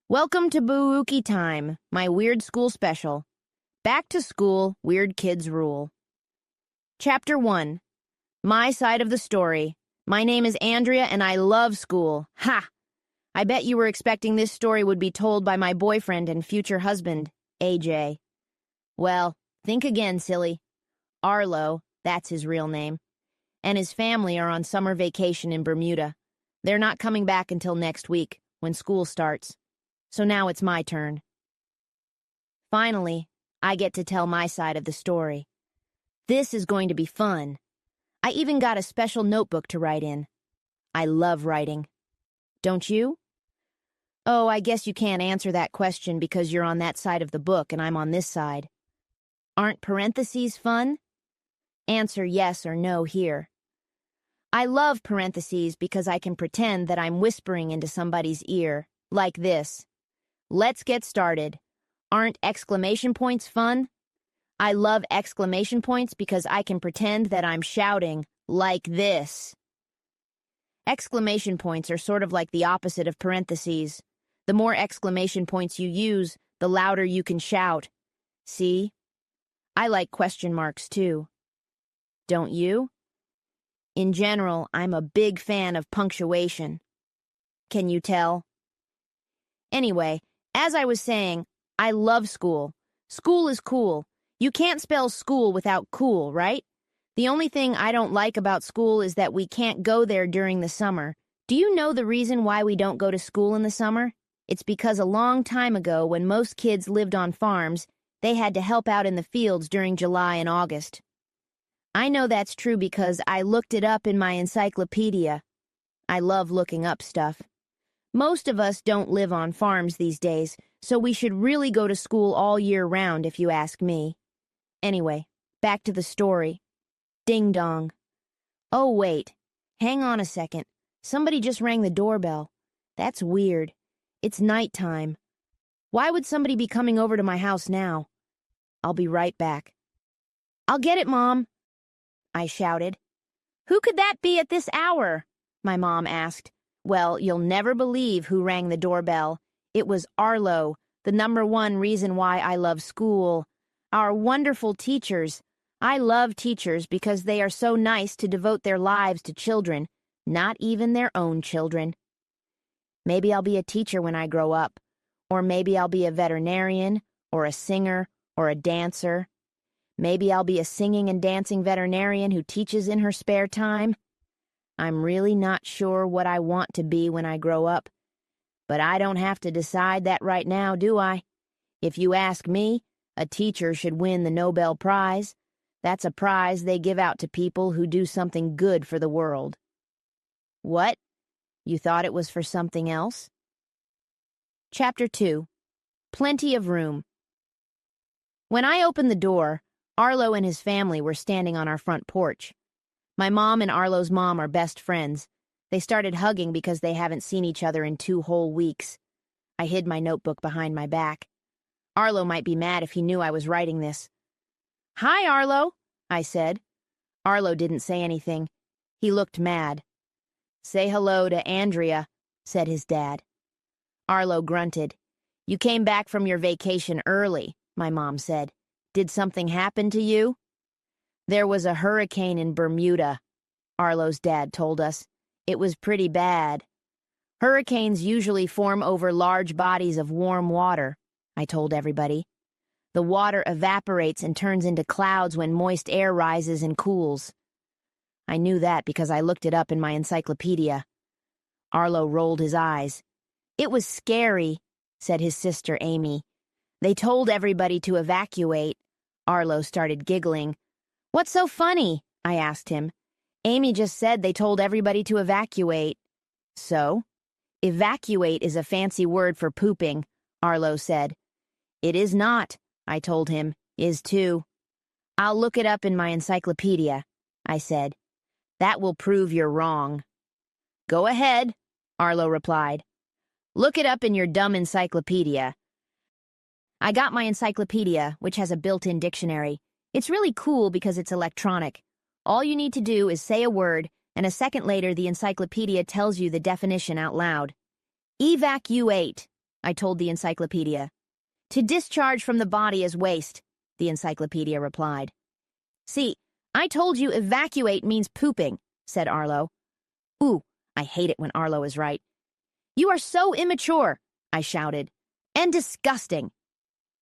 Welcome to Boo-Ookie Time, my weird school special. Back to school, weird kids rule. Chapter 1. My side of the story. My name is Andrea and I love school. Ha! I bet you were expecting this story would be told by my boyfriend and future husband, AJ. Well, think again, silly. Arlo, that's his real name, and his family are on summer vacation in Bermuda. They're not coming back until next week, when school starts. So now it's my turn. Finally, I get to tell my side of the story. This is going to be fun. I even got a special notebook to write in. I love writing. Don't you? Oh, I guess you can't answer that question because you're on that side of the book and I'm on this side. Aren't parentheses fun? Answer yes or no here. I love parentheses because I can pretend that I'm whispering into somebody's ear, like this. Let's get started. Aren't exclamation points fun? I love exclamation points because I can pretend that I'm shouting, like this. Exclamation points are sort of like the opposite of parentheses. The more exclamation points you use, the louder you can shout. See? I like question marks too. Don't you? In general, I'm a big fan of punctuation. Can you tell? Anyway, as I was saying, I love school. School is cool. You can't spell school without cool, right? The only thing I don't like about school is that we can't go there during the summer. Do you know the reason why we don't go to school in the summer? It's because a long time ago, when most kids lived on farms, they had to help out in the fields during July and August. I know that's true because I looked it up in my encyclopedia. I love looking up stuff. Most of us don't live on farms these days, so we should really go to school all year round if you ask me. Anyway, back to the story. Ding dong. Oh wait, hang on a second. Somebody just rang the doorbell. That's weird. It's nighttime. Why would somebody be coming over to my house now? I'll be right back. I'll get it, Mom, I shouted. Who could that be at this hour? My mom asked. Well, you'll never believe who rang the doorbell. It was Arlo, the #1 reason why I love school. Our wonderful teachers. I love teachers because they are so nice to devote their lives to children, not even their own children. Maybe I'll be a teacher when I grow up, or maybe I'll be a veterinarian, or a singer, or a dancer. Maybe I'll be a singing and dancing veterinarian who teaches in her spare time. I'm really not sure what I want to be when I grow up. But I don't have to decide that right now, do I? If you ask me, a teacher should win the Nobel Prize. That's a prize they give out to people who do something good for the world. What? You thought it was for something else? Chapter 2. Plenty of room. When I opened the door, Arlo and his family were standing on our front porch. My mom and Arlo's mom are best friends. They started hugging because they haven't seen each other in 2 whole weeks. I hid my notebook behind my back. Arlo might be mad if he knew I was writing this. Hi, Arlo, I said. Arlo didn't say anything. He looked mad. Say hello to Andrea, said his dad. Arlo grunted. You came back from your vacation early, my mom said. Did something happen to you? There was a hurricane in Bermuda, Arlo's dad told us. It was pretty bad. Hurricanes usually form over large bodies of warm water, I told everybody. The water evaporates and turns into clouds when moist air rises and cools. I knew that because I looked it up in my encyclopedia. Arlo rolled his eyes. It was scary, said his sister Amy. They told everybody to evacuate. Arlo started giggling. What's so funny? I asked him. Amy just said they told everybody to evacuate. So? Evacuate is a fancy word for pooping, Arlo said. It is not, I told him. Is too. I'll look it up in my encyclopedia, I said. That will prove you're wrong. Go ahead, Arlo replied. Look it up in your dumb encyclopedia. I got my encyclopedia, which has a built-in dictionary. It's really cool because it's electronic. All you need to do is say a word, and a second later the encyclopedia tells you the definition out loud. Evacuate, I told the encyclopedia. To discharge from the body as waste, the encyclopedia replied. See, I told you evacuate means pooping, said Arlo. Ooh, I hate it when Arlo is right. You are so immature, I shouted. And disgusting.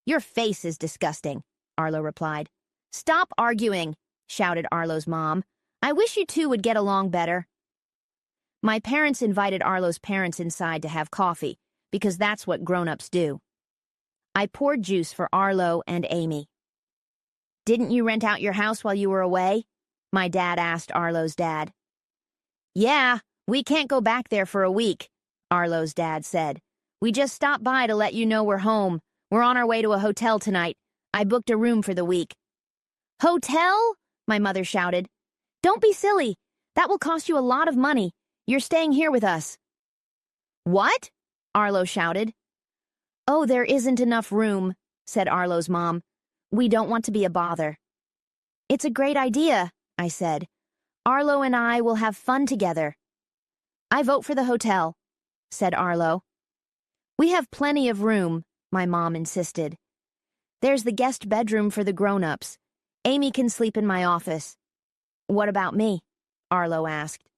Your face is disgusting, Arlo replied. Stop arguing, shouted Arlo's mom. I wish you two would get along better. My parents invited Arlo's parents inside to have coffee, because that's what grown-ups do. I poured juice for Arlo and Amy. Didn't you rent out your house while you were away? My dad asked Arlo's dad. Yeah, we can't go back there for a week, Arlo's dad said. We just stopped by to let you know we're home. We're on our way to a hotel tonight. I booked a room for the week. Hotel? My mother shouted. Don't be silly. That will cost you a lot of money. You're staying here with us. What? Arlo shouted. Oh, there isn't enough room, said Arlo's mom. We don't want to be a bother. It's a great idea, I said. Arlo and I will have fun together. I vote for the hotel, said Arlo. We have plenty of room, my mom insisted. There's the guest bedroom for the grown-ups. Amy can sleep in my office. What about me? Arlo asked.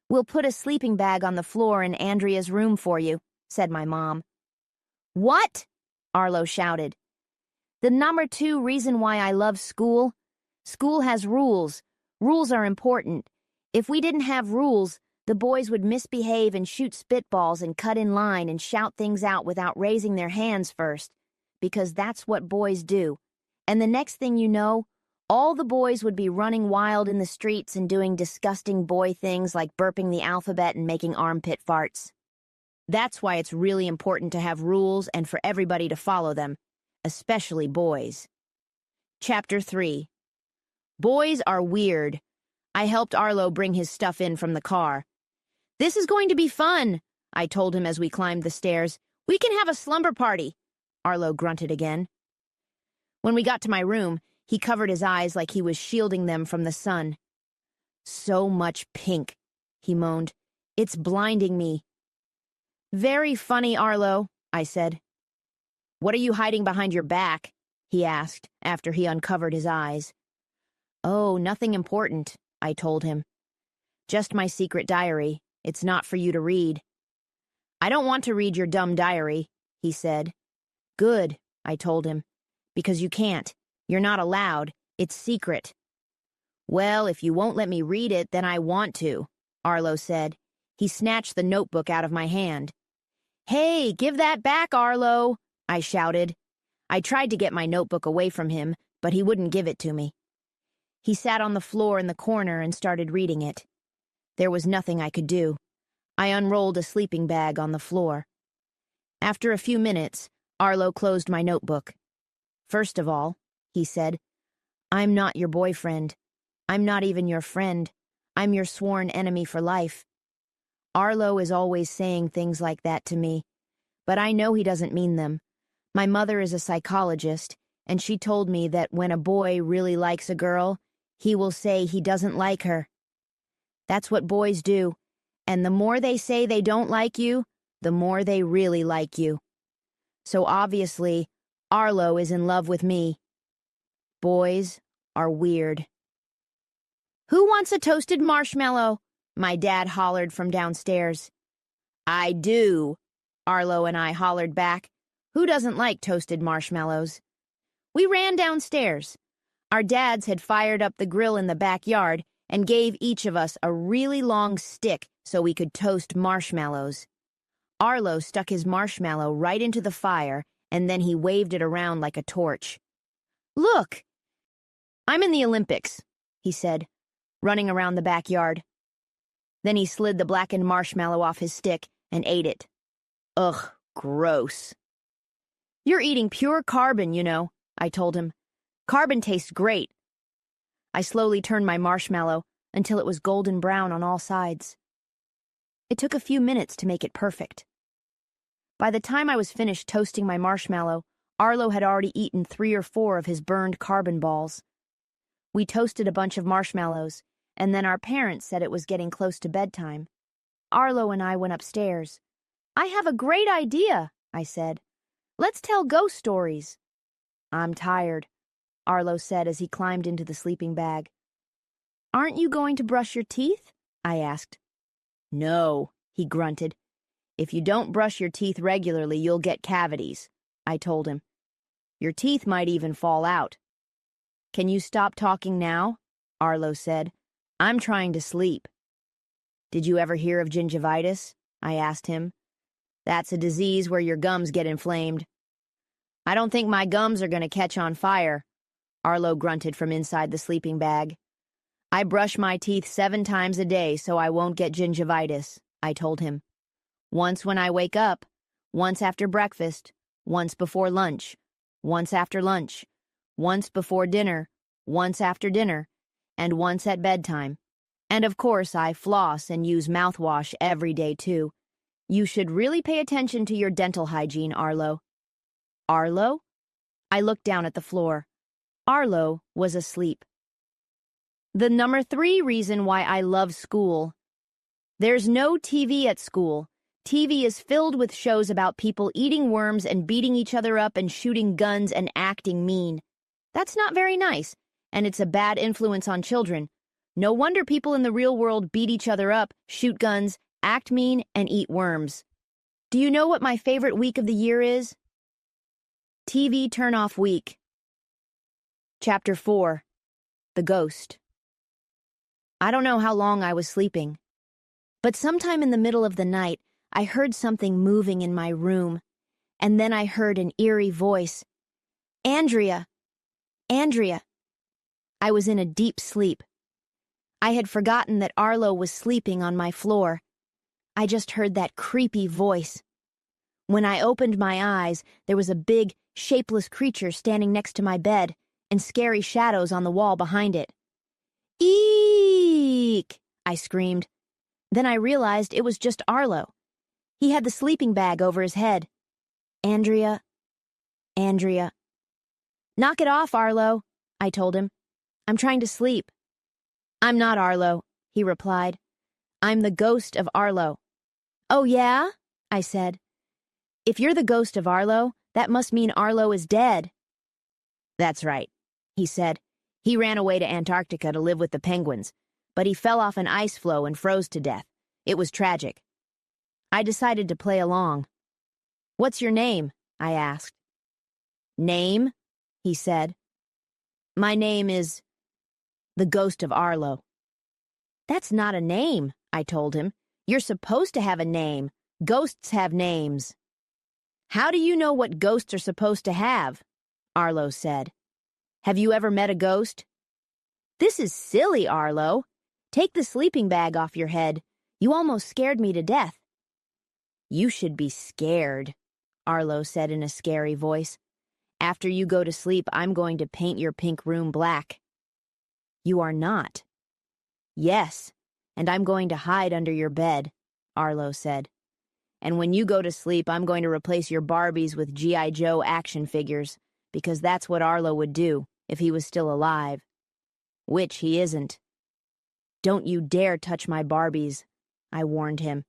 We'll put a sleeping bag on the floor in Andrea's room for you, said my mom. What? Arlo shouted. The number 2 reason why I love school? School has rules. Rules are important. If we didn't have rules, the boys would misbehave and shoot spitballs and cut in line and shout things out without raising their hands first, because that's what boys do. And the next thing you know, all the boys would be running wild in the streets and doing disgusting boy things like burping the alphabet and making armpit farts. That's why it's really important to have rules and for everybody to follow them, especially boys. Chapter 3. Boys are weird. I helped Arlo bring his stuff in from the car. This is going to be fun, I told him as we climbed the stairs. We can have a slumber party. Arlo grunted again. When we got to my room, he covered his eyes like he was shielding them from the sun. So much pink, he moaned. It's blinding me. Very funny, Arlo, I said. What are you hiding behind your back? He asked after he uncovered his eyes. Oh, nothing important, I told him. Just my secret diary. It's not for you to read. I don't want to read your dumb diary, he said. Good, I told him. Because you can't. You're not allowed. It's secret. Well, if you won't let me read it, then I want to, Arlo said. He snatched the notebook out of my hand. Hey, give that back, Arlo, I shouted. I tried to get my notebook away from him, but he wouldn't give it to me. He sat on the floor in the corner and started reading it. There was nothing I could do. I unrolled a sleeping bag on the floor. After a few minutes, Arlo closed my notebook. First of all, he said, I'm not your boyfriend. I'm not even your friend. I'm your sworn enemy for life. Arlo is always saying things like that to me, but I know he doesn't mean them. My mother is a psychologist, and she told me that when a boy really likes a girl, he will say he doesn't like her. That's what boys do, and the more they say they don't like you, the more they really like you. So obviously, Arlo is in love with me. Boys are weird. Who wants a toasted marshmallow? My dad hollered from downstairs. I do, Arlo and I hollered back. Who doesn't like toasted marshmallows? We ran downstairs. Our dads had fired up the grill in the backyard and gave each of us a really long stick so we could toast marshmallows. Arlo stuck his marshmallow right into the fire, and then he waved it around like a torch. Look! I'm in the Olympics, he said, running around the backyard. Then he slid the blackened marshmallow off his stick and ate it. Ugh, gross. You're eating pure carbon, you know, I told him. Carbon tastes great. I slowly turned my marshmallow until it was golden brown on all sides. It took a few minutes to make it perfect. By the time I was finished toasting my marshmallow, Arlo had already eaten 3 or 4 of his burned carbon balls. We toasted a bunch of marshmallows, and then our parents said it was getting close to bedtime. Arlo and I went upstairs. I have a great idea, I said. Let's tell ghost stories. I'm tired, Arlo said as he climbed into the sleeping bag. Aren't you going to brush your teeth? I asked. No, he grunted. If you don't brush your teeth regularly, you'll get cavities, I told him. Your teeth might even fall out. Can you stop talking now? Arlo said. I'm trying to sleep. Did you ever hear of gingivitis? I asked him. That's a disease where your gums get inflamed. I don't think my gums are going to catch on fire, Arlo grunted from inside the sleeping bag. I brush my teeth 7 times a day so I won't get gingivitis, I told him. Once when I wake up, once after breakfast, once before lunch, once after lunch, once before dinner, once after dinner, and once at bedtime. And of course I floss and use mouthwash every day too. You should really pay attention to your dental hygiene, Arlo. Arlo? I looked down at the floor. Arlo was asleep. The number 3 reason why I love school. There's no TV at school. TV is filled with shows about people eating worms and beating each other up and shooting guns and acting mean. That's not very nice, and it's a bad influence on children. No wonder people in the real world beat each other up, shoot guns, act mean, and eat worms. Do you know what my favorite week of the year is? TV Turn-Off Week. Chapter 4. The Ghost. I don't know how long I was sleeping, but sometime in the middle of the night, I heard something moving in my room, and then I heard an eerie voice. Andrea! Andrea! I was in a deep sleep. I had forgotten that Arlo was sleeping on my floor. I just heard that creepy voice. When I opened my eyes, there was a big, shapeless creature standing next to my bed, and scary shadows on the wall behind it. Eek! I screamed. Then I realized it was just Arlo. He had the sleeping bag over his head. Andrea. Knock it off, Arlo, I told him. I'm trying to sleep. I'm not Arlo, he replied. I'm the ghost of Arlo. Oh, yeah? I said. If you're the ghost of Arlo, that must mean Arlo is dead. That's right, he said. He ran away to Antarctica to live with the penguins, but he fell off an ice floe and froze to death. It was tragic. I decided to play along. What's your name? I asked. Name? He said. My name is the Ghost of Arlo. That's not a name, I told him. You're supposed to have a name. Ghosts have names. How do you know what ghosts are supposed to have? Arlo said. Have you ever met a ghost? This is silly, Arlo. Take the sleeping bag off your head. You almost scared me to death. You should be scared, Arlo said in a scary voice. After you go to sleep, I'm going to paint your pink room black. You are not. Yes, and I'm going to hide under your bed, Arlo said. And when you go to sleep, I'm going to replace your Barbies with G.I. Joe action figures, because that's what Arlo would do if he was still alive. Which he isn't. Don't you dare touch my Barbies, I warned him.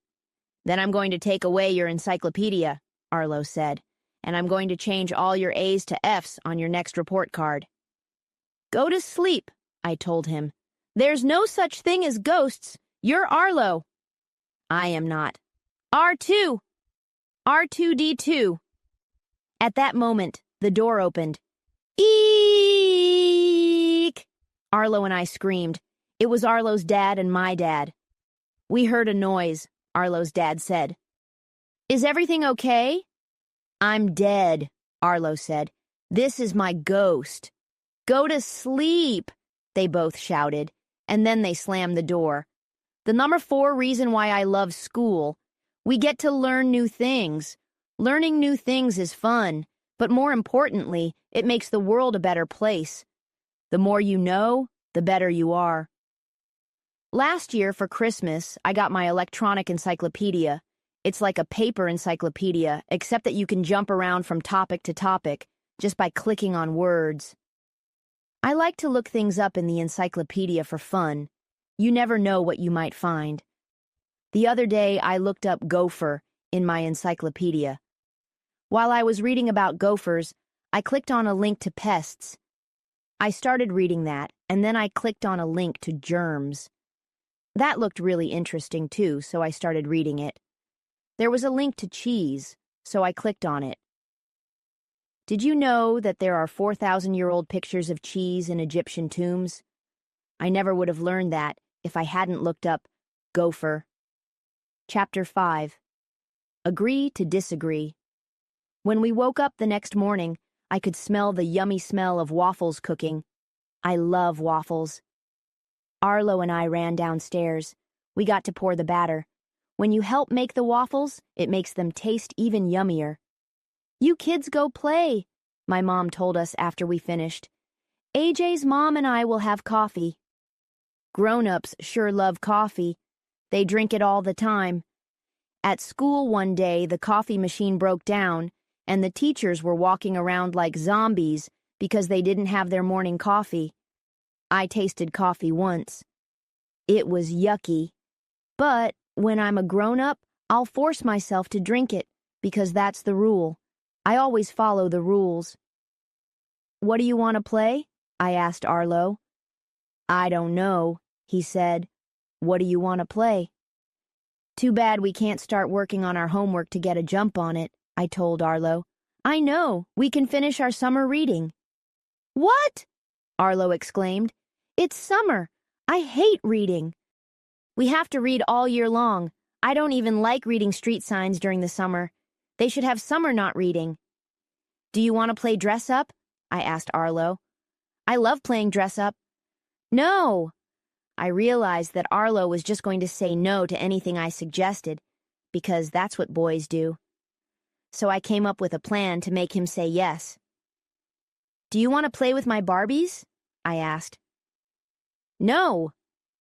Then I'm going to take away your encyclopedia, Arlo said, and I'm going to change all your A's to F's on your next report card. Go to sleep, I told him. There's no such thing as ghosts. You're Arlo. I am not. R2! R2-D2. At that moment, the door opened. Eek! Arlo and I screamed. It was Arlo's dad and my dad. We heard a noise, Arlo's dad said. Is everything okay? I'm dead, Arlo said. This is my ghost. Go to sleep, they both shouted, and then they slammed the door. The number 4 reason why I love school. We get to learn new things. Learning new things is fun, but more importantly, it makes the world a better place. The more you know, the better you are. Last year for Christmas, I got my electronic encyclopedia. It's like a paper encyclopedia, except that you can jump around from topic to topic just by clicking on words. I like to look things up in the encyclopedia for fun. You never know what you might find. The other day, I looked up gopher in my encyclopedia. While I was reading about gophers, I clicked on a link to pests. I started reading that, and then I clicked on a link to germs. That looked really interesting too, so I started reading it. There was a link to cheese, so I clicked on it. Did you know that there are 4,000-year-old pictures of cheese in Egyptian tombs? I never would have learned that if I hadn't looked up gopher. Chapter 5. Agree to disagree. When we woke up the next morning, I could smell the yummy smell of waffles cooking. I love waffles. Arlo and I ran downstairs. We got to pour the batter. When you help make the waffles, it makes them taste even yummier. You kids go play, my mom told us after we finished. AJ's mom and I will have coffee. Grown-ups sure love coffee. They drink it all the time. At school one day, the coffee machine broke down, and the teachers were walking around like zombies because they didn't have their morning coffee. I tasted coffee once. It was yucky. But when I'm a grown-up, I'll force myself to drink it because that's the rule. I always follow the rules. What do you want to play? I asked Arlo. I don't know, he said. What do you want to play? Too bad we can't start working on our homework to get a jump on it, I told Arlo. I know, we can finish our summer reading. What? Arlo exclaimed. It's summer. I hate reading. We have to read all year long. I don't even like reading street signs during the summer. They should have summer not reading. Do you want to play dress up? I asked Arlo. I love playing dress up. No. I realized that Arlo was just going to say no to anything I suggested, because that's what boys do. So I came up with a plan to make him say yes. Do you want to play with my Barbies? I asked. No,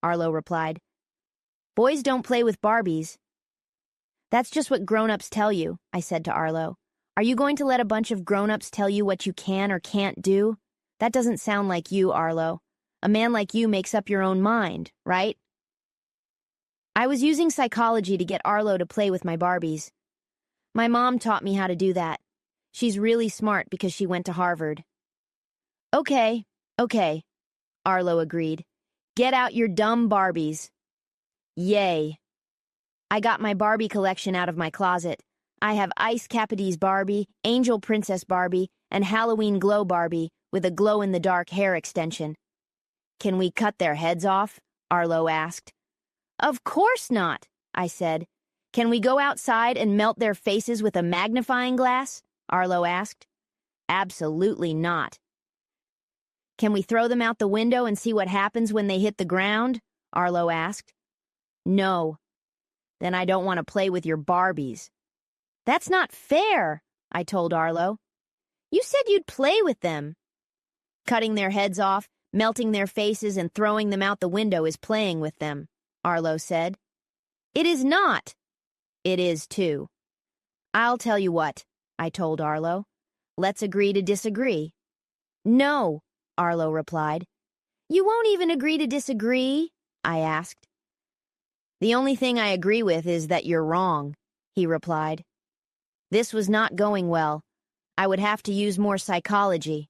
Arlo replied. Boys don't play with Barbies. That's just what grown-ups tell you, I said to Arlo. Are you going to let a bunch of grown-ups tell you what you can or can't do? That doesn't sound like you, Arlo. A man like you makes up your own mind, right? I was using psychology to get Arlo to play with my Barbies. My mom taught me how to do that. She's really smart because she went to Harvard. Okay, Arlo agreed. Get out your dumb Barbies. Yay. I got my Barbie collection out of my closet. I have Ice Capides Barbie, Angel Princess Barbie, and Halloween Glow Barbie with a glow-in-the-dark hair extension. Can we cut their heads off? Arlo asked. Of course not, I said. Can we go outside and melt their faces with a magnifying glass? Arlo asked. Absolutely not. Can we throw them out the window and see what happens when they hit the ground? Arlo asked. No. Then I don't want to play with your Barbies. That's not fair, I told Arlo. You said you'd play with them. Cutting their heads off, melting their faces, and throwing them out the window is playing with them, Arlo said. It is not. It is too. I'll tell you what, I told Arlo. Let's agree to disagree. No, Arlo replied. You won't even agree to disagree? I asked. The only thing I agree with is that you're wrong, he replied. This was not going well. I would have to use more psychology.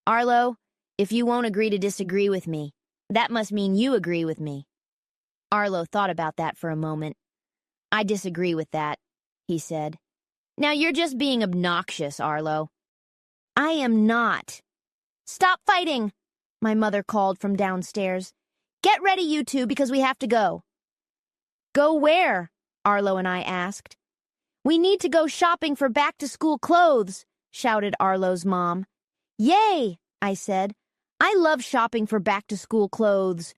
Arlo, if you won't agree to disagree with me, that must mean you agree with me. Arlo thought about that for a moment. I disagree with that, he said. Now you're just being obnoxious, Arlo. I am not. Stop fighting, my mother called from downstairs. Get ready, you two, because we have to go. Go where? Arlo and I asked. We need to go shopping for back-to-school clothes, shouted Arlo's mom. Yay, I said. I love shopping for back-to-school clothes.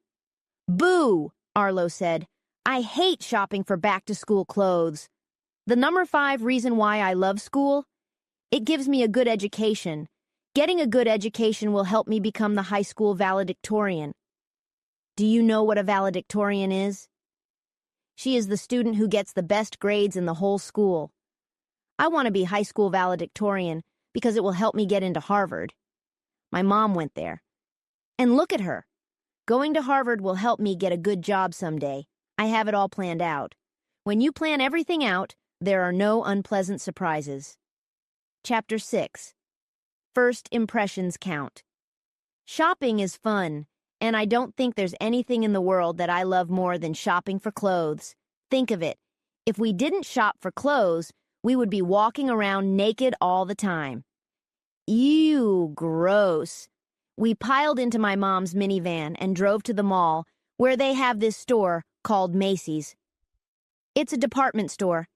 Boo, Arlo said. I hate shopping for back-to-school clothes. The number 5 reason why I love school? It gives me a good education. Getting a good education will help me become the high school valedictorian. Do you know what a valedictorian is? She is the student who gets the best grades in the whole school. I want to be high school valedictorian because it will help me get into Harvard. My mom went there. And look at her. Going to Harvard will help me get a good job someday. I have it all planned out. When you plan everything out, there are no unpleasant surprises. Chapter 6. First Impressions Count. Shopping is fun, and I don't think there's anything in the world that I love more than shopping for clothes. Think of it. If we didn't shop for clothes, we would be walking around naked all the time. Ew, gross. We piled into my mom's minivan and drove to the mall, where they have this store called Macy's. It's a department store.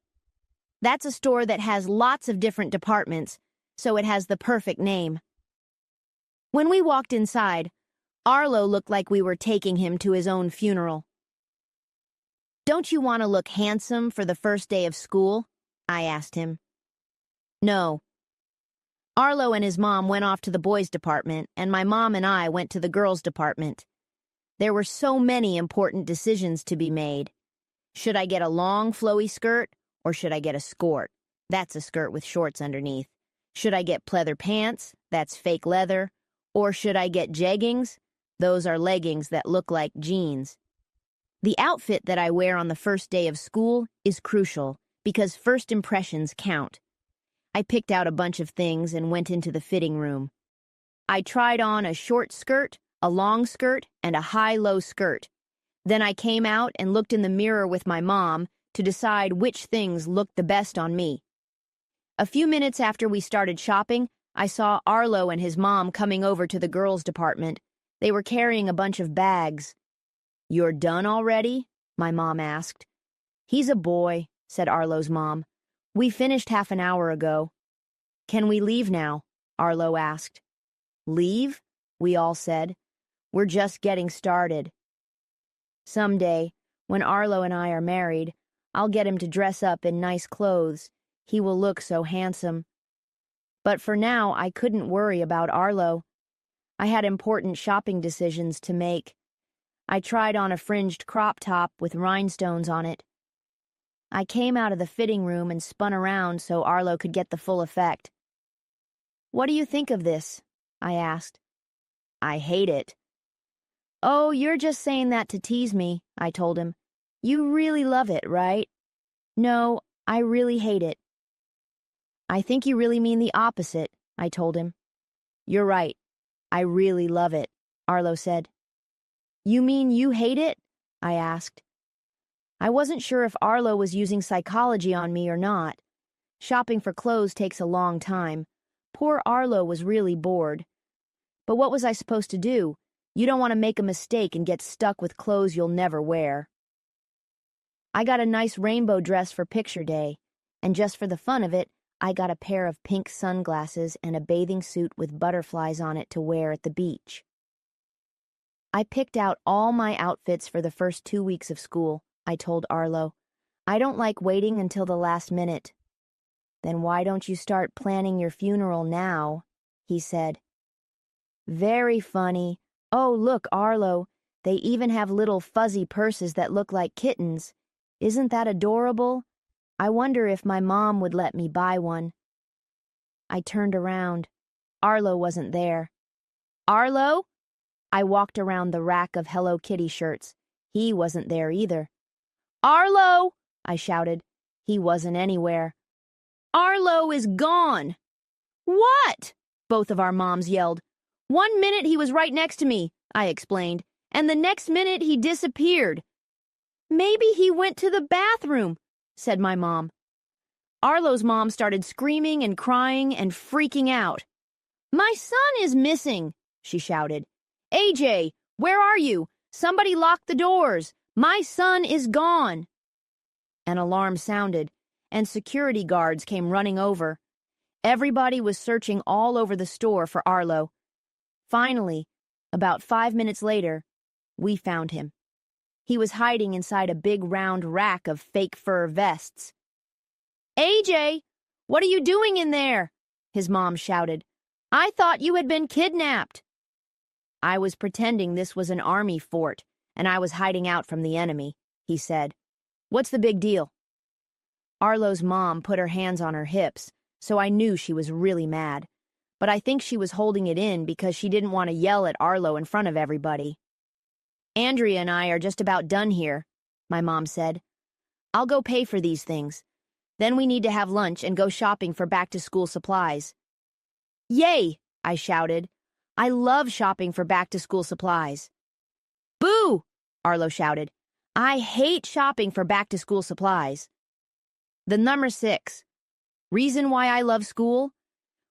That's a store that has lots of different departments, so it has the perfect name. When we walked inside, Arlo looked like we were taking him to his own funeral. "Don't you want to look handsome for the first day of school?" I asked him. No. Arlo and his mom went off to the boys' department, and my mom and I went to the girls' department. There were so many important decisions to be made. Should I get a long, flowy skirt, or should I get a skort? That's a skirt with shorts underneath. Should I get pleather pants? That's fake leather. Or should I get jeggings? Those are leggings that look like jeans. The outfit that I wear on the first day of school is crucial because first impressions count. I picked out a bunch of things and went into the fitting room. I tried on a short skirt, a long skirt, and a high-low skirt. Then I came out and looked in the mirror with my mom to decide which things looked the best on me. A few minutes after we started shopping, I saw Arlo and his mom coming over to the girls' department. They were carrying a bunch of bags. "You're done already?" my mom asked. "He's a boy," said Arlo's mom. "We finished half an hour ago." "Can we leave now?" Arlo asked. "Leave?" we all said. "We're just getting started." Someday, when Arlo and I are married, I'll get him to dress up in nice clothes. He will look so handsome. But for now, I couldn't worry about Arlo. I had important shopping decisions to make. I tried on a fringed crop top with rhinestones on it. I came out of the fitting room and spun around so Arlo could get the full effect. "What do you think of this?" I asked. "I hate it." "Oh, you're just saying that to tease me," I told him. "You really love it, right?" "No, I really hate it." "I think you really mean the opposite," I told him. "You're right. I really love it," Arlo said. "You mean you hate it?" I asked. I wasn't sure if Arlo was using psychology on me or not. Shopping for clothes takes a long time. Poor Arlo was really bored. But what was I supposed to do? You don't want to make a mistake and get stuck with clothes you'll never wear. I got a nice rainbow dress for picture day, and just for the fun of it, I got a pair of pink sunglasses and a bathing suit with butterflies on it to wear at the beach. I picked out all my outfits for the first 2 weeks of school, I told Arlo. I don't like waiting until the last minute. "Then why don't you start planning your funeral now?" he said. "Very funny. Oh, look, Arlo, they even have little fuzzy purses that look like kittens. Isn't that adorable? I wonder if my mom would let me buy one." I turned around. Arlo wasn't there. "Arlo?" I walked around the rack of Hello Kitty shirts. He wasn't there either. "Arlo!" I shouted. He wasn't anywhere. "Arlo is gone!" "What?" both of our moms yelled. "1 minute he was right next to me," I explained, "and the next minute he disappeared." "Maybe he went to the bathroom," said my mom. Arlo's mom started screaming and crying and freaking out. "My son is missing," she shouted. "AJ, where are you? Somebody lock the doors. My son is gone." An alarm sounded, and security guards came running over. Everybody was searching all over the store for Arlo. Finally, about 5 minutes later, we found him. He was hiding inside a big round rack of fake fur vests. "AJ, what are you doing in there?" his mom shouted. "I thought you had been kidnapped." "I was pretending this was an army fort, and I was hiding out from the enemy," he said. "What's the big deal?" Arlo's mom put her hands on her hips, so I knew she was really mad. But I think she was holding it in because she didn't want to yell at Arlo in front of everybody. "Andrea and I are just about done here," my mom said. "I'll go pay for these things. Then we need to have lunch and go shopping for back-to-school supplies. Yay! I shouted. I love shopping for back-to-school supplies. Boo! Arlo shouted. I hate shopping for back-to-school supplies. The number 6. Reason why I love school?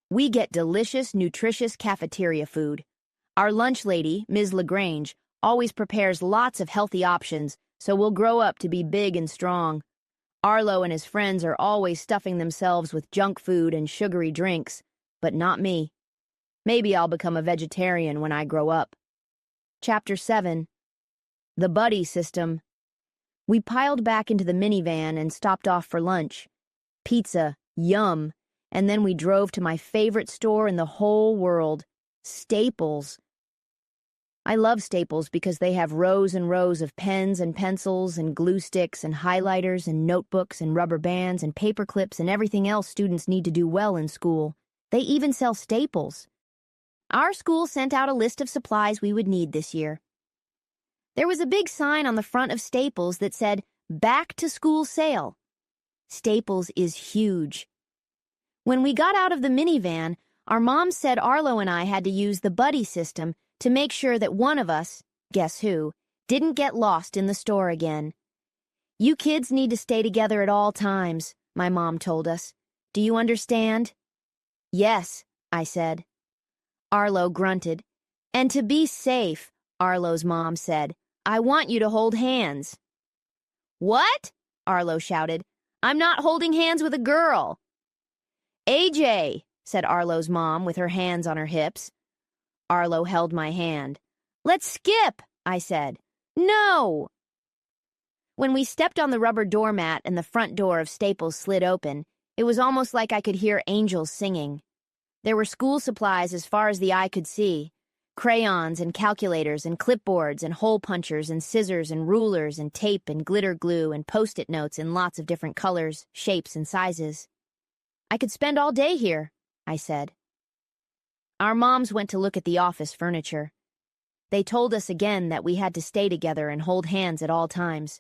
We get delicious, nutritious cafeteria food. Our lunch lady, Ms. LaGrange, always prepares lots of healthy options, so we'll grow up to be big and strong. Arlo and his friends are always stuffing themselves with junk food and sugary drinks, but not me. Maybe I'll become a vegetarian when I grow up. Chapter 7. The Buddy System. We piled back into the minivan and stopped off for lunch. Pizza, yum, and then we drove to my favorite store in the whole world, Staples. I love Staples because they have rows and rows of pens and pencils and glue sticks and highlighters and notebooks and rubber bands and paper clips and everything else students need to do well in school. They even sell staples. Our school sent out a list of supplies we would need this year. There was a big sign on the front of Staples that said, "Back to School Sale." Staples is huge. When we got out of the minivan, our mom said Arlo and I had to use the buddy system to make sure that one of us, guess who, didn't get lost in the store again. You kids need to stay together at all times, my mom told us. Do you understand? Yes, I said. Arlo grunted. And to be safe, Arlo's mom said, I want you to hold hands. What? Arlo shouted. I'm not holding hands with a girl. AJ, said Arlo's mom with her hands on her hips. Arlo held my hand. Let's skip, I said. No! When we stepped on the rubber doormat and the front door of Staples slid open, it was almost like I could hear angels singing. There were school supplies as far as the eye could see. Crayons and calculators and clipboards and hole punchers and scissors and rulers and tape and glitter glue and post-it notes in lots of different colors, shapes, and sizes. I could spend all day here, I said. Our moms went to look at the office furniture. They told us again that we had to stay together and hold hands at all times.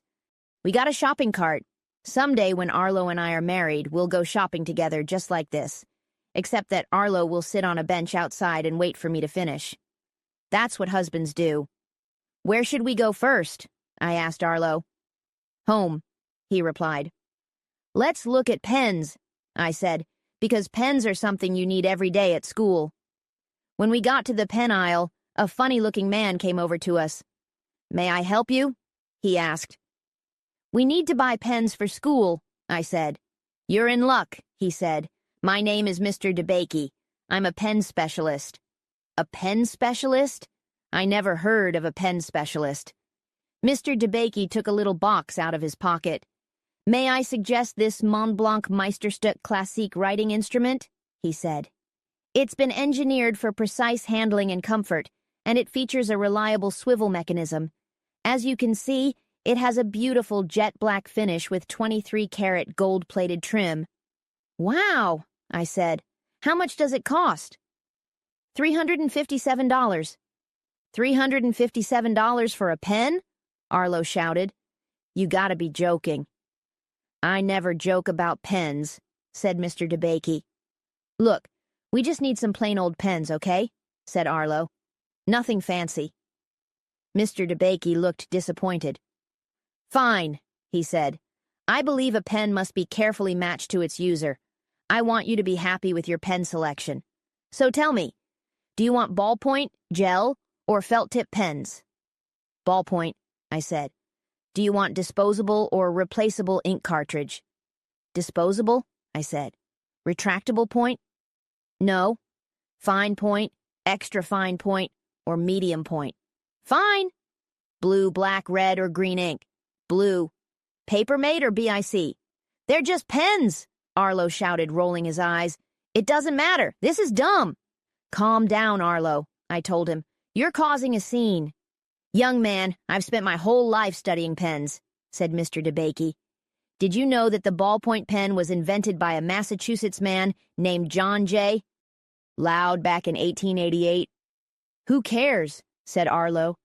We got a shopping cart. Someday when Arlo and I are married, we'll go shopping together just like this, except that Arlo will sit on a bench outside and wait for me to finish. That's what husbands do. Where should we go first? I asked Arlo. Home, he replied. Let's look at pens, I said, because pens are something you need every day at school. When we got to the pen aisle, a funny-looking man came over to us. May I help you? He asked. We need to buy pens for school, I said. You're in luck, he said. My name is Mr. DeBakey. I'm a pen specialist. A pen specialist? I never heard of a pen specialist. Mr. DeBakey took a little box out of his pocket. May I suggest this Mont Blanc Meisterstück Classique writing instrument? He said. It's been engineered for precise handling and comfort, and it features a reliable swivel mechanism. As you can see, it has a beautiful jet black finish with 23-karat gold-plated trim. Wow, I said. How much does it cost? $357. $357 for a pen? Arlo shouted. You gotta be joking. I never joke about pens, said Mr. DeBakey. Look, we just need some plain old pens, okay? Said Arlo. Nothing fancy. Mr. DeBakey looked disappointed. Fine, he said. I believe a pen must be carefully matched to its user. I want you to be happy with your pen selection. So tell me, do you want ballpoint, gel, or felt-tip pens? Ballpoint, I said. Do you want disposable or replaceable ink cartridge? Disposable, I said. Retractable point? No. Fine point, extra fine point, or medium point? Fine. Blue, black, red, or green ink? Blue. Paper-mate or BIC? They're just pens, Arlo shouted, rolling his eyes. It doesn't matter. This is dumb. Calm down, Arlo, I told him. You're causing a scene. Young man, I've spent my whole life studying pens, said Mr. DeBakey. Did you know that the ballpoint pen was invented by a Massachusetts man named John Jay? Loud back in 1888. Who cares? Said Arlo.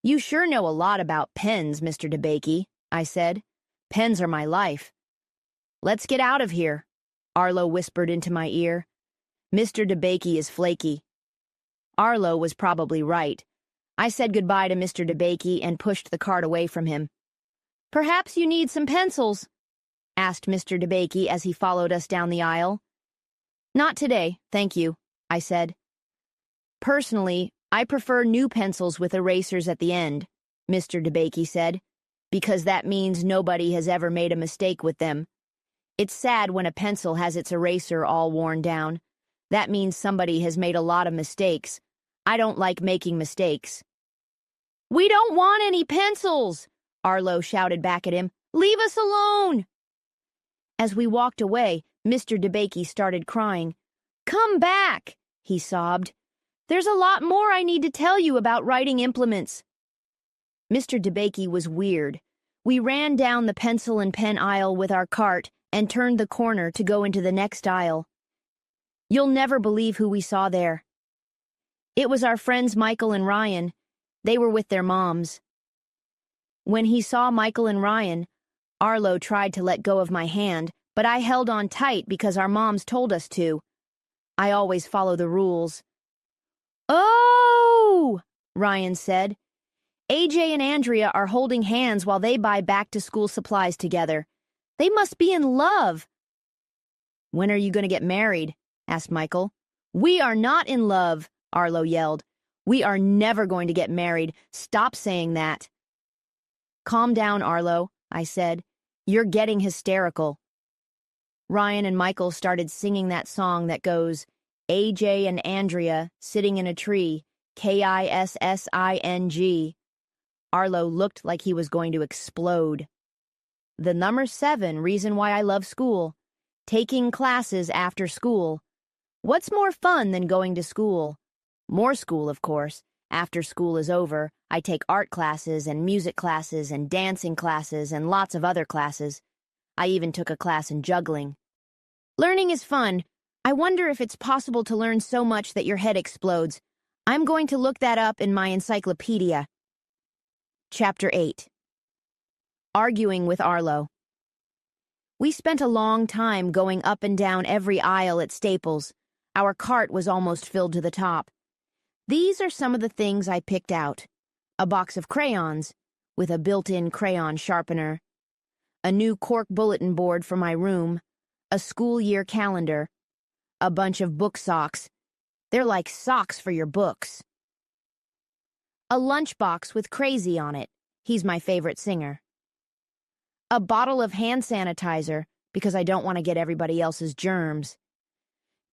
You sure know a lot about pens, Mr. DeBakey, I said. Pens are my life. Let's get out of here, Arlo whispered into my ear. Mr. DeBakey is flaky. Arlo was probably right. I said goodbye to Mr. DeBakey and pushed the cart away from him. Perhaps you need some pencils, asked Mr. DeBakey as he followed us down the aisle. Not today, thank you, I said. Personally, I prefer new pencils with erasers at the end, Mr. DeBakey said, because that means nobody has ever made a mistake with them. It's sad when a pencil has its eraser all worn down. That means somebody has made a lot of mistakes. I don't like making mistakes. We don't want any pencils, Arlo shouted back at him. Leave us alone! As we walked away, Mr. DeBakey started crying. Come back, he sobbed. There's a lot more I need to tell you about writing implements. Mr. DeBakey was weird. We ran down the pencil and pen aisle with our cart and turned the corner to go into the next aisle. You'll never believe who we saw there. It was our friends Michael and Ryan. They were with their moms. When he saw Michael and Ryan, Arlo tried to let go of my hand, but I held on tight because our moms told us to. I always follow the rules. Oh, Ryan said. AJ and Andrea are holding hands while they buy back-to-school supplies together. They must be in love. When are you going to get married? Asked Michael. We are not in love, Arlo yelled. We are never going to get married. Stop saying that. Calm down, Arlo, I said. You're getting hysterical. Ryan and Michael started singing that song that goes, AJ and Andrea sitting in a tree, Kissing. Arlo looked like he was going to explode. The number 7 reason why I love school. Taking classes after school. What's more fun than going to school? More school, of course. After school is over, I take art classes and music classes and dancing classes and lots of other classes. I even took a class in juggling. Learning is fun. I wonder if it's possible to learn so much that your head explodes. I'm going to look that up in my encyclopedia. Chapter 8. Arguing with Arlo. We spent a long time going up and down every aisle at Staples. Our cart was almost filled to the top. These are some of the things I picked out. A box of crayons, with a built-in crayon sharpener. A new cork bulletin board for my room. A school year calendar. A bunch of book socks. They're like socks for your books. A lunchbox with Crazy on it. He's my favorite singer. A bottle of hand sanitizer, because I don't want to get everybody else's germs.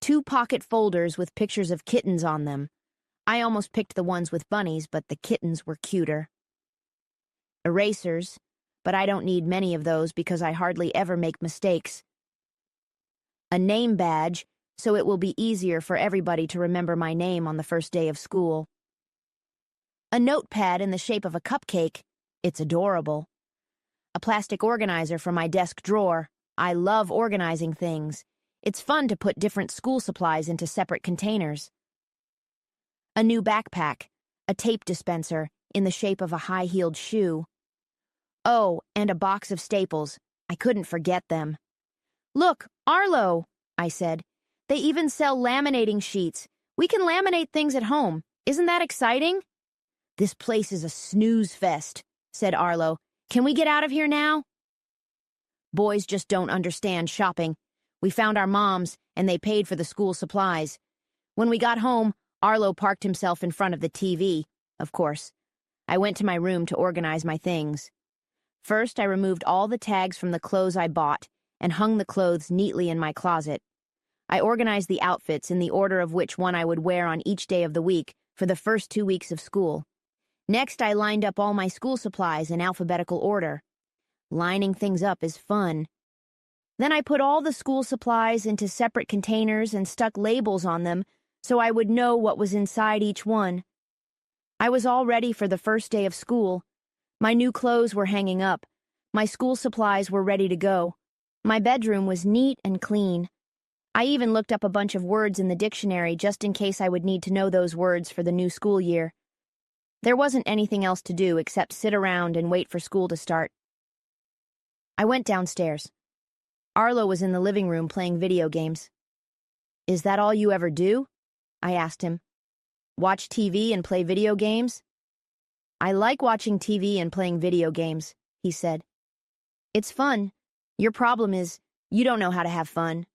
2 pocket folders with pictures of kittens on them. I almost picked the ones with bunnies, but the kittens were cuter. Erasers, but I don't need many of those because I hardly ever make mistakes. A name badge, so it will be easier for everybody to remember my name on the first day of school. A notepad in the shape of a cupcake. It's adorable. A plastic organizer for my desk drawer. I love organizing things. It's fun to put different school supplies into separate containers. A new backpack. A tape dispenser in the shape of a high-heeled shoe. Oh, and a box of staples. I couldn't forget them. Look, Arlo, I said. They even sell laminating sheets. We can laminate things at home. Isn't that exciting? This place is a snooze fest, said Arlo. Can we get out of here now? Boys just don't understand shopping. We found our moms, and they paid for the school supplies. When we got home, Arlo parked himself in front of the TV, of course. I went to my room to organize my things. First, I removed all the tags from the clothes I bought and hung the clothes neatly in my closet. I organized the outfits in the order of which one I would wear on each day of the week for the first 2 weeks of school. Next, I lined up all my school supplies in alphabetical order. Lining things up is fun. Then I put all the school supplies into separate containers and stuck labels on them so I would know what was inside each one. I was all ready for the first day of school. My new clothes were hanging up. My school supplies were ready to go. My bedroom was neat and clean. I even looked up a bunch of words in the dictionary just in case I would need to know those words for the new school year. There wasn't anything else to do except sit around and wait for school to start. I went downstairs. Arlo was in the living room playing video games. Is that all you ever do? I asked him. Watch TV and play video games? I like watching TV and playing video games, he said. It's fun. Your problem is, you don't know how to have fun.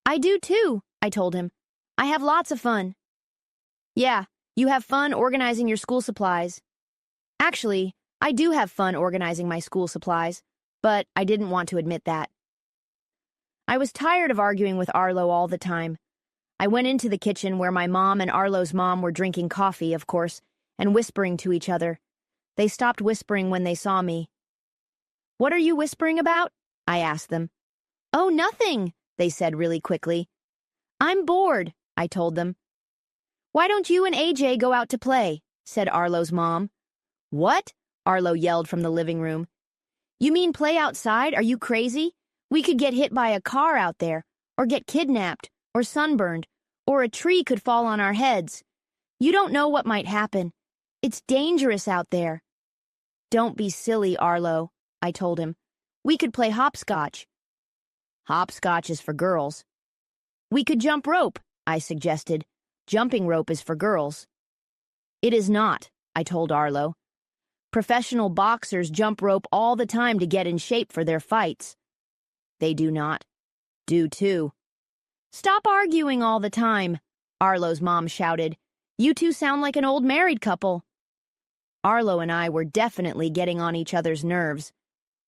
I do too, I told him. I have lots of fun. Yeah, you have fun organizing your school supplies. Actually, I do have fun organizing my school supplies, but I didn't want to admit that. I was tired of arguing with Arlo all the time. I went into the kitchen where my mom and Arlo's mom were drinking coffee, of course, and whispering to each other. They stopped whispering when they saw me. What are you whispering about? I asked them. Oh, nothing, they said really quickly. I'm bored, I told them. Why don't you and AJ go out to play? Said Arlo's mom. What? Arlo yelled from the living room. You mean play outside? Are you crazy? We could get hit by a car out there, or get kidnapped, or sunburned, or a tree could fall on our heads. You don't know what might happen. It's dangerous out there. Don't be silly, Arlo, I told him. We could play hopscotch. Hopscotch is for girls. We could jump rope, I suggested. Jumping rope is for girls. It is not, I told Arlo. Professional boxers jump rope all the time to get in shape for their fights. They do not. Do too. Stop arguing all the time, Arlo's mom shouted. You two sound like an old married couple. Arlo and I were definitely getting on each other's nerves.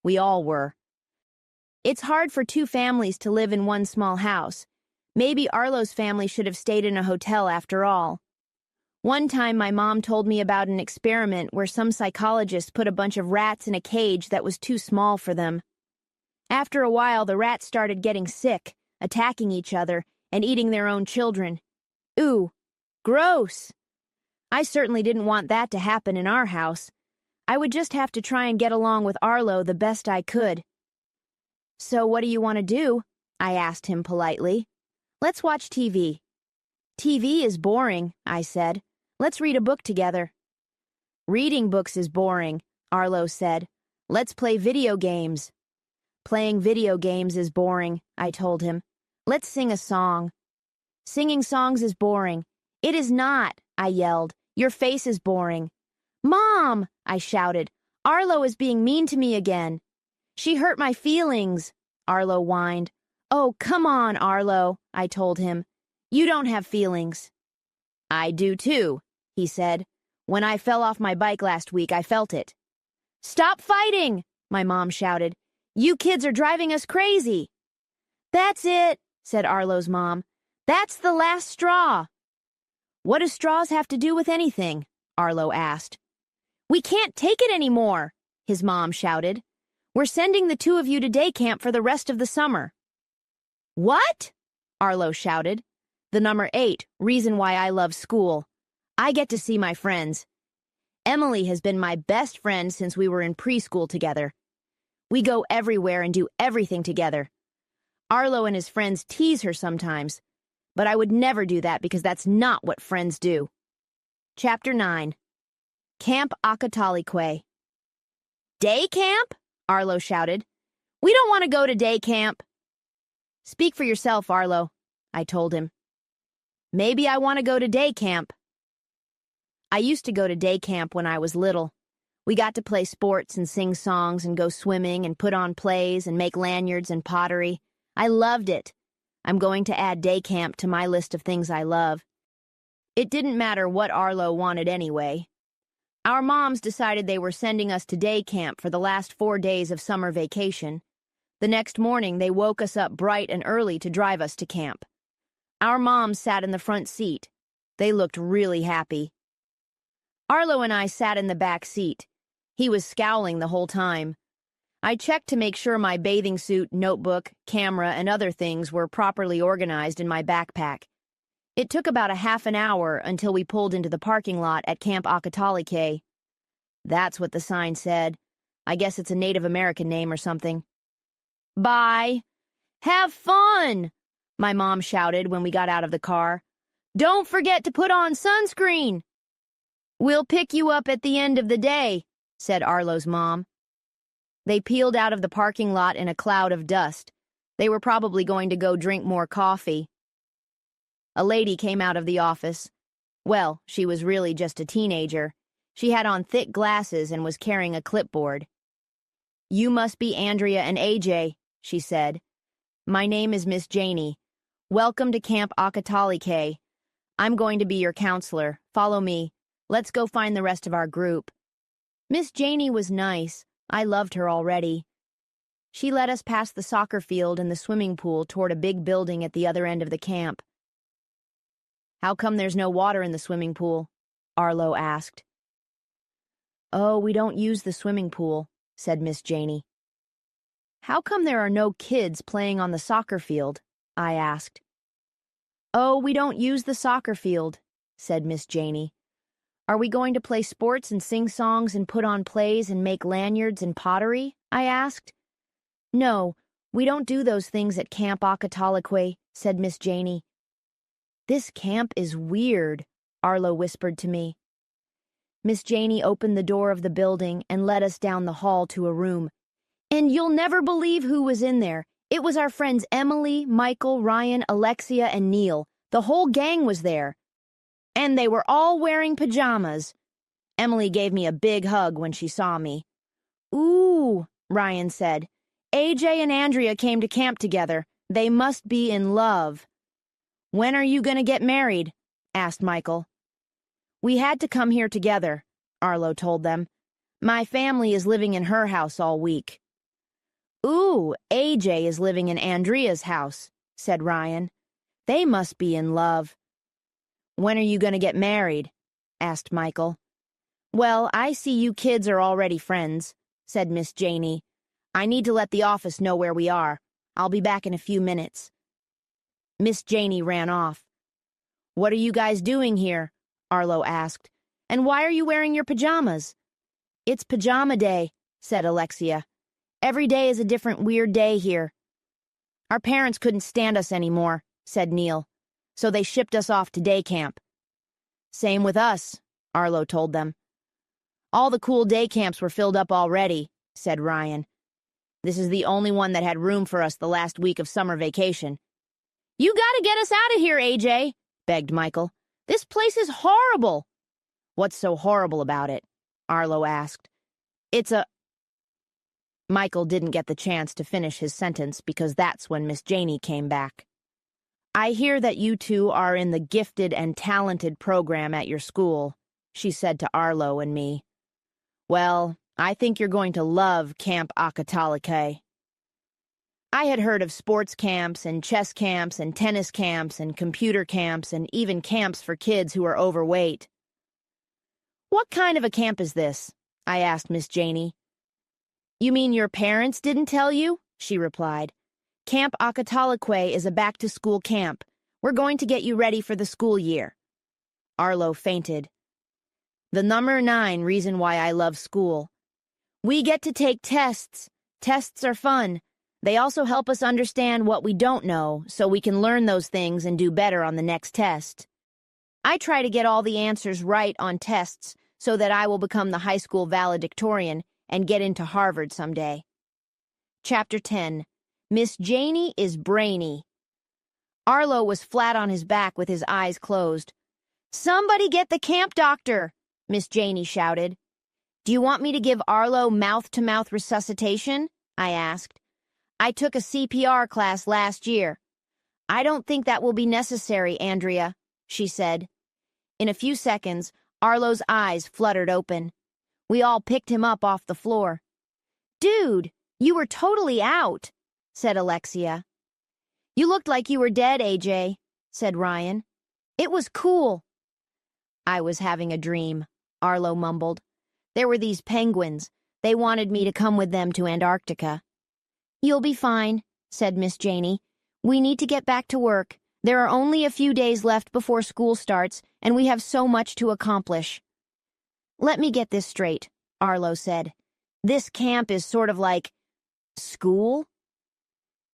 We all were. It's hard for two families to live in one small house. Maybe Arlo's family should have stayed in a hotel after all. One time my mom told me about an experiment where some psychologist put a bunch of rats in a cage that was too small for them. After a while, the rats started getting sick, attacking each other, and eating their own children. Ooh, gross! I certainly didn't want that to happen in our house. I would just have to try and get along with Arlo the best I could. So what do you want to do? I asked him politely. Let's watch TV. TV is boring, I said. Let's read a book together. Reading books is boring, Arlo said. Let's play video games. Playing video games is boring, I told him. Let's sing a song. Singing songs is boring. It is not, I yelled. Your face is boring. Mom, I shouted. Arlo is being mean to me again. She hurt my feelings, Arlo whined. Oh, come on, Arlo, I told him. You don't have feelings. I do too, he said. When I fell off my bike last week, I felt it. Stop fighting, my mom shouted. You kids are driving us crazy. That's it, said Arlo's mom. That's the last straw. What do straws have to do with anything? Arlo asked. We can't take it anymore, his mom shouted. We're sending the two of you to day camp for the rest of the summer. What? Arlo shouted. The number 8, reason why I love school. I get to see my friends. Emily has been my best friend since we were in preschool together. We go everywhere and do everything together. Arlo and his friends tease her sometimes, but I would never do that because that's not what friends do. Chapter 9. Camp Akatalique. Day camp? Arlo shouted. We don't want to go to day camp. Speak for yourself, Arlo, I told him. Maybe I want to go to day camp. I used to go to day camp when I was little. We got to play sports and sing songs and go swimming and put on plays and make lanyards and pottery. I loved it. I'm going to add day camp to my list of things I love. It didn't matter what Arlo wanted anyway. Our moms decided they were sending us to day camp for the last 4 days of summer vacation. The next morning, they woke us up bright and early to drive us to camp. Our moms sat in the front seat. They looked really happy. Arlo and I sat in the back seat. He was scowling the whole time. I checked to make sure my bathing suit, notebook, camera, and other things were properly organized in my backpack. It took about a half an hour until we pulled into the parking lot at Camp Akatalique. That's what the sign said. I guess it's a Native American name or something. Bye. Have fun, my mom shouted when we got out of the car. Don't forget to put on sunscreen. We'll pick you up at the end of the day, said Arlo's mom. They peeled out of the parking lot in a cloud of dust. They were probably going to go drink more coffee. A lady came out of the office. Well, she was really just a teenager. She had on thick glasses and was carrying a clipboard. "You must be Andrea and AJ," she said. "My name is Miss Janey. Welcome to Camp Akatalike. I'm going to be your counselor. Follow me. Let's go find the rest of our group." Miss Janey was nice. I loved her already. She led us past the soccer field and the swimming pool toward a big building at the other end of the camp. "How come there's no water in the swimming pool?" Arlo asked. "Oh, we don't use the swimming pool," said Miss Janey. "How come there are no kids playing on the soccer field?" I asked. "Oh, we don't use the soccer field," said Miss Janey. "Are we going to play sports and sing songs and put on plays and make lanyards and pottery?" I asked. "No, we don't do those things at Camp Akatalike," said Miss Janey. "This camp is weird," Arlo whispered to me. Miss Janey opened the door of the building and led us down the hall to a room. And you'll never believe who was in there. It was our friends Emily, Michael, Ryan, Alexia, and Neil. The whole gang was there. And they were all wearing pajamas. Emily gave me a big hug when she saw me. "Ooh," Ryan said. "AJ and Andrea came to camp together. They must be in love." "When are you going to get married?" asked Michael. "We had to come here together," Arlo told them. "My family is living in her house all week." "Ooh, AJ is living in Andrea's house," said Ryan. "They must be in love." "When are you going to get married?" asked Michael. "Well, I see you kids are already friends," said Miss Janey. "I need to let the office know where we are. I'll be back in a few minutes." Miss Janey ran off. "What are you guys doing here?" Arlo asked. "And why are you wearing your pajamas?" "It's pajama day," said Alexia. "Every day is a different weird day here." "Our parents couldn't stand us anymore," said Neil. "So they shipped us off to day camp." "Same with us," Arlo told them. "All the cool day camps were filled up already," said Ryan. "This is the only one that had room for us the last week of summer vacation." "You gotta get us out of here, AJ," begged Michael. "This place is horrible." "What's so horrible about it?" Arlo asked. "It's a—" Michael didn't get the chance to finish his sentence because that's when Miss Janey came back. "I hear that you two are in the gifted and talented program at your school," she said to Arlo and me. "Well, I think you're going to love Camp Akatalike." I had heard of sports camps and chess camps and tennis camps and computer camps and even camps for kids who are overweight. "What kind of a camp is this?" I asked Miss Janey. "You mean your parents didn't tell you?" she replied. "Camp Akatalike is a back-to-school camp. We're going to get you ready for the school year." Arlo fainted. The number 9 reason why I love school. We get to take tests. Tests are fun. They also help us understand what we don't know, so we can learn those things and do better on the next test. I try to get all the answers right on tests so that I will become the high school valedictorian and get into Harvard someday. Chapter 10. Miss Janey is brainy. Arlo was flat on his back with his eyes closed. "Somebody get the camp doctor," Miss Janey shouted. "Do you want me to give Arlo mouth-to-mouth resuscitation?" I asked. "I took a CPR class last year." "I don't think that will be necessary, Andrea," she said. In a few seconds, Arlo's eyes fluttered open. We all picked him up off the floor. "Dude, you were totally out," said Alexia. "You looked like you were dead, AJ," said Ryan. "It was cool." "I was having a dream," Arlo mumbled. "There were these penguins. They wanted me to come with them to Antarctica." "You'll be fine," said Miss Janey. "We need to get back to work. There are only a few days left before school starts, and we have so much to accomplish." "Let me get this straight," Arlo said. "This camp is sort of like school?"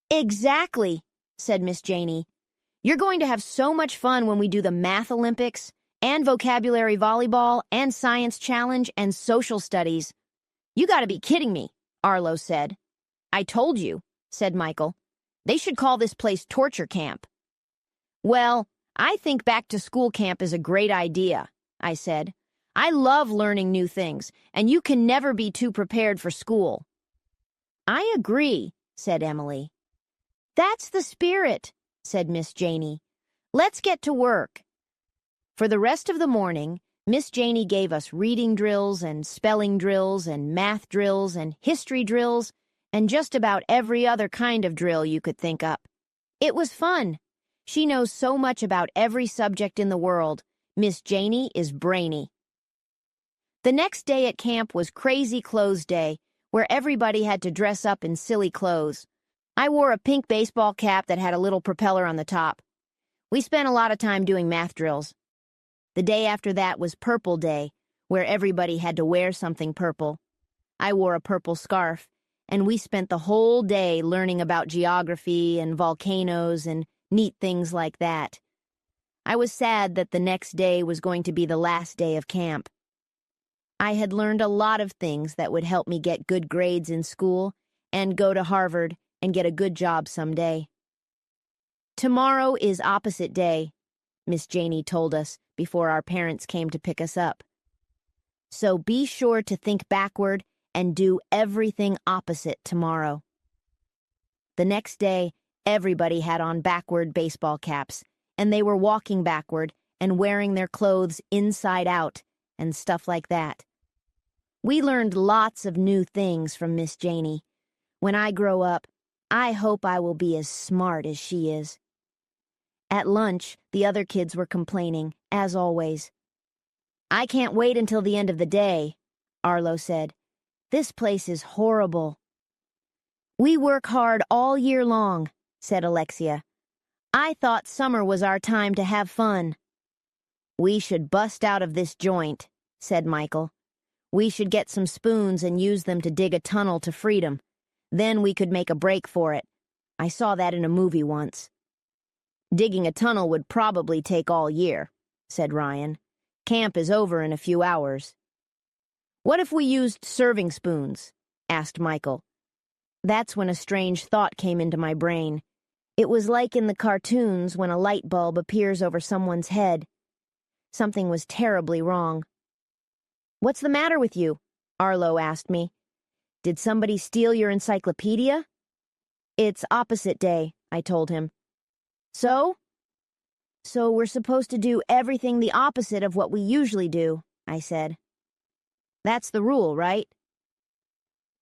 "Exactly," said Miss Janey. "You're going to have so much fun when we do the Math Olympics, and vocabulary volleyball, and science challenge, and social studies." "You gotta be kidding me," Arlo said. "I told you," said Michael. They should call this place torture camp. Well, I think back to school camp is a great idea, I said. I love learning new things, and you can never be too prepared for school. I agree, said Emily. That's the spirit, said Miss Janey. Let's get to work. For the rest of the morning, Miss Janey gave us reading drills and spelling drills and math drills and history drills and just about every other kind of drill you could think up. It was fun. She knows so much about every subject in the world. Miss Janey is brainy. The next day at camp was Crazy Clothes Day, where everybody had to dress up in silly clothes. I wore a pink baseball cap that had a little propeller on the top. We spent a lot of time doing math drills. The day after that was Purple Day, where everybody had to wear something purple. I wore a purple scarf, and we spent the whole day learning about geography and volcanoes and neat things like that. I was sad that the next day was going to be the last day of camp. I had learned a lot of things that would help me get good grades in school and go to Harvard and get a good job someday. Tomorrow is opposite day, Miss Janey told us before our parents came to pick us up. So be sure to think backward and do everything opposite tomorrow. The next day, everybody had on backward baseball caps, and they were walking backward and wearing their clothes inside out and stuff like that. We learned lots of new things from Miss Janey. When I grow up, I hope I will be as smart as she is. At lunch, the other kids were complaining, as always. I can't wait until the end of the day, Arlo said. This place is horrible. We work hard all year long, said Alexia. I thought summer was our time to have fun. We should bust out of this joint, said Michael. We should get some spoons and use them to dig a tunnel to freedom. Then we could make a break for it. I saw that in a movie once. Digging a tunnel would probably take all year, said Ryan. Camp is over in a few hours. What if we used serving spoons? Asked Michael. That's when a strange thought came into my brain. It was like in the cartoons when a light bulb appears over someone's head. Something was terribly wrong. What's the matter with you? Arlo asked me. Did somebody steal your encyclopedia? It's opposite day, I told him. So? So we're supposed to do everything the opposite of what we usually do, I said. That's the rule, right?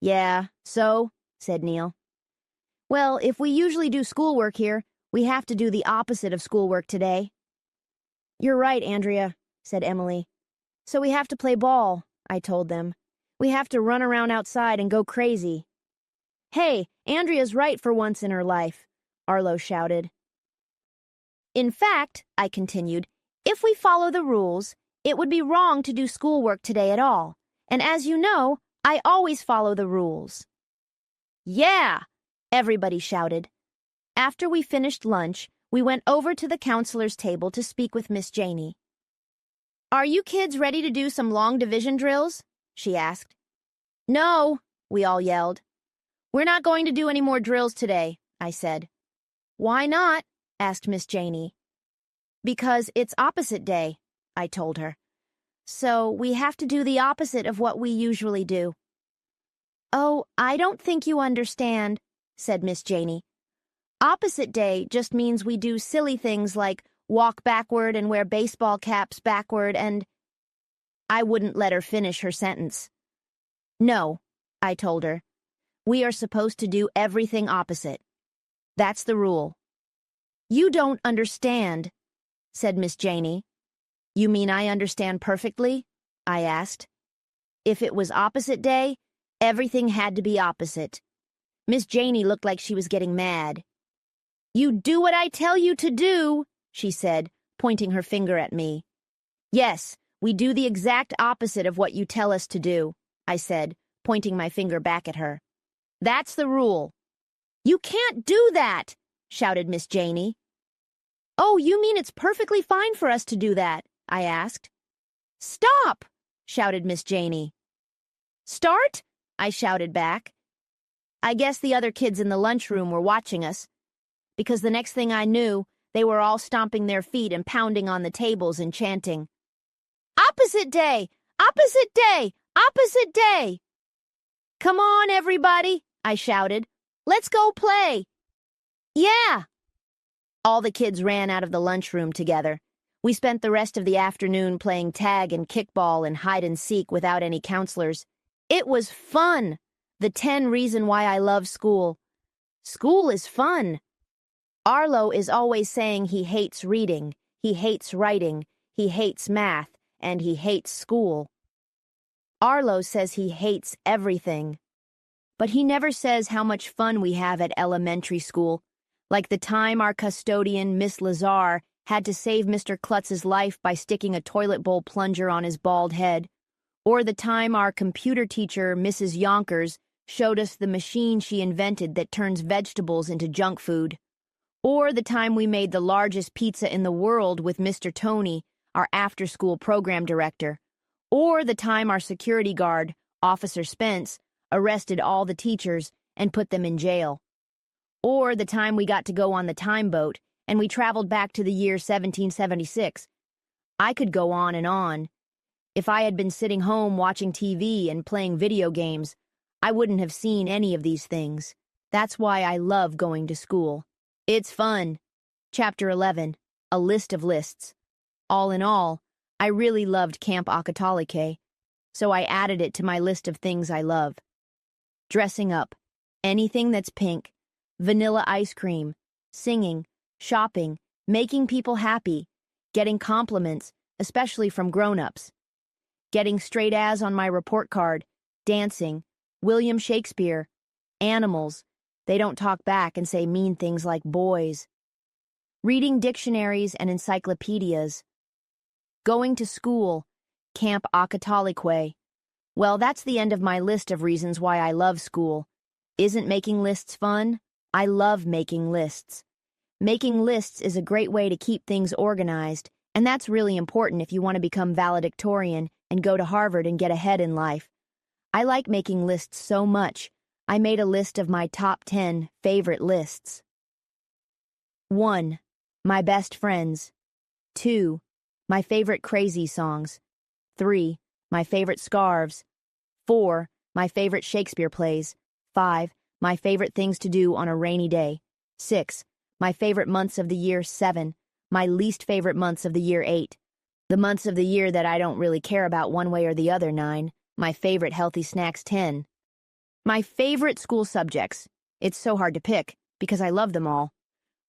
Yeah, so, said Neil. Well, if we usually do schoolwork here, we have to do the opposite of schoolwork today. You're right, Andrea, said Emily. So we have to play ball, I told them. We have to run around outside and go crazy. Hey, Andrea's right for once in her life, Arlo shouted. In fact, I continued, if we follow the rules, it would be wrong to do schoolwork today at all. And as you know, I always follow the rules. Yeah, everybody shouted. After we finished lunch, we went over to the counselor's table to speak with Miss Janey. Are you kids ready to do some long division drills? She asked. No, we all yelled. We're not going to do any more drills today, I said. Why not? Asked Miss Janey. Because it's opposite day, I told her. So we have to do the opposite of what we usually do. Oh, I don't think you understand, said Miss Janey. Opposite day just means we do silly things like walk backward and wear baseball caps backward and... I wouldn't let her finish her sentence. No, I told her. We are supposed to do everything opposite. That's the rule. You don't understand, said Miss Janey. You mean I understand perfectly? I asked. If it was opposite day, everything had to be opposite. Miss Janey looked like she was getting mad. You do what I tell you to do, she said, pointing her finger at me. Yes, we do the exact opposite of what you tell us to do, I said, pointing my finger back at her. That's the rule. You can't do that, shouted Miss Janey. Oh, you mean it's perfectly fine for us to do that? I asked. Stop, shouted Miss Janey. Start? I shouted back. I guess the other kids in the lunchroom were watching us, because the next thing I knew, they were all stomping their feet and pounding on the tables and chanting, "Opposite day! Opposite day! Opposite day!" "Come on, everybody," I shouted. "Let's go play." "Yeah!" All the kids ran out of the lunchroom together. We spent the rest of the afternoon playing tag and kickball and hide and seek without any counselors. It was fun. The 10 reasons why I love school. School is fun. Arlo is always saying he hates reading, he hates writing, he hates math, and he hates school. Arlo says he hates everything. But he never says how much fun we have at elementary school, like the time our custodian, Miss Lazar, had to save Mr. Klutz's life by sticking a toilet bowl plunger on his bald head, or the time our computer teacher, Mrs. Yonkers, showed us the machine she invented that turns vegetables into junk food, or the time we made the largest pizza in the world with Mr. Tony, our after-school program director, or the time our security guard, Officer Spence, arrested all the teachers and put them in jail, or the time we got to go on the time boat and we traveled back to the year 1776. I could go on and on. If I had been sitting home watching TV and playing video games, I wouldn't have seen any of these things. That's why I love going to school. It's fun. Chapter 11, A List of Lists. All in all, I really loved Camp Akatalike, so I added it to my list of things I love. Dressing up, anything that's pink, vanilla ice cream, singing, shopping, making people happy, getting compliments, especially from grown-ups, getting straight A's on my report card, dancing, William Shakespeare, animals, they don't talk back and say mean things like boys, reading dictionaries and encyclopedias, going to school, Camp Akatalike. Well, that's the end of my list of reasons why I love school. Isn't making lists fun? I love making lists. Making lists is a great way to keep things organized, and that's really important if you want to become valedictorian and go to Harvard and get ahead in life. I like making lists so much. I made a list of my top 10 favorite lists. 1. My best friends. 2. My favorite crazy songs. 3. My favorite scarves. 4. My favorite Shakespeare plays. 5. My favorite things to do on a rainy day. 6. My favorite months of the year. 7. My least favorite months of the year. 8. The months of the year that I don't really care about one way or the other. 9. My favorite healthy snacks. 10. My favorite school subjects. It's so hard to pick, because I love them all.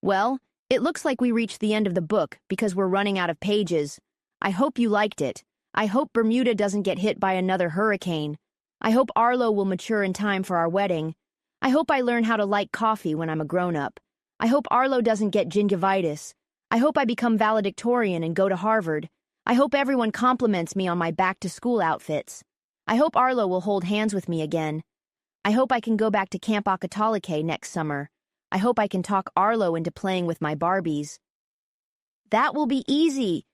Well, it looks like we reached the end of the book because we're running out of pages. I hope you liked it. I hope Bermuda doesn't get hit by another hurricane. I hope Arlo will mature in time for our wedding. I hope I learn how to like coffee when I'm a grown-up. I hope Arlo doesn't get gingivitis. I hope I become valedictorian and go to Harvard. I hope everyone compliments me on my back-to-school outfits. I hope Arlo will hold hands with me again. I hope I can go back to Camp Akatalike next summer. I hope I can talk Arlo into playing with my Barbies. That will be easy,